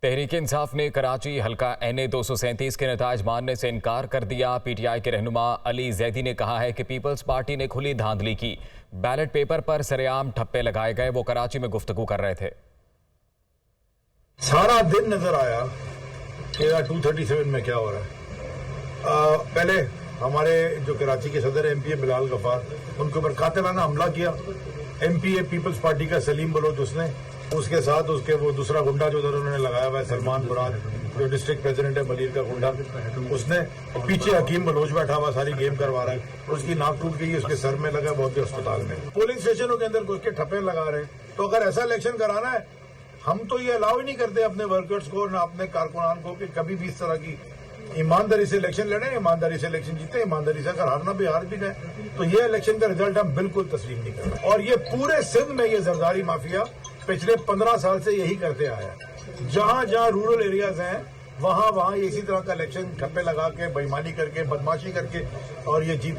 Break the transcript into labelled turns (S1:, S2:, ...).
S1: تحریک انصاف نے کراچی حلقہ NA 237 کے نتائج ماننے سے انکار کر دیا۔ PTI کے رہنما علی زیدی نے کہا ہے کہ پیپلز پارٹی نے کھلی دھاندلی کی، بیلٹ پیپر پر سرعام ٹھپے لگائے گئے۔ وہ کراچی میں گفتگو کر رہے تھے۔
S2: سارا دن نظر آیا کہ 237 میں کیا ہو رہا ہے۔ پہلے ہمارے جو کراچی کے صدر MP بلال غفار، ان کے اوپر قاتلانہ حملہ کیا۔ MP پیپلز پارٹی کا سلیم بلوچ، اس کے ساتھ اس کے وہ دوسرا گنڈا جو ادھر انہوں نے لگایا ہوا ہے سلمان مراد، جو ڈسٹرکٹ پریزیڈنٹ ہے ملیر کا گنڈا، اس نے پیچھے حکیم بلوچ بیٹھا ہوا ساری گیم کروا رہا ہے، اس کی ناک ٹوٹ گئی، اس کے سر میں لگا، بہت ہی اسپتال میں۔ پولنگ اسٹیشنوں کے اندر گھس کے ٹھپے لگا رہے ہیں۔ تو اگر ایسا الیکشن کرانا ہے، ہم تو یہ الاؤ ہی نہیں کرتے اپنے ورکرز کو نہ اپنے کارکنان کو کہ کبھی بھی اس طرح کی ایمانداری سے الیکشن لڑیں، ایمانداری سے الیکشن جیتے، ایمانداری سے اگر ہارنا بھی ہار بھی جائیں تو یہ الیکشن کا رزلٹ ہم بالکل تسلیم نہیں کرتے۔ اور یہ پورے سندھ میں یہ زرداری مافیا پچھلے 15 سال سے یہی کرتے آیا ہے۔ جہاں جہاں رورل ایریاز ہیں وہاں یہ اسی طرح کا الیکشن ٹھپے لگا کے، بےایمانی کر کے، بدماشی کر کے اور یہ جیت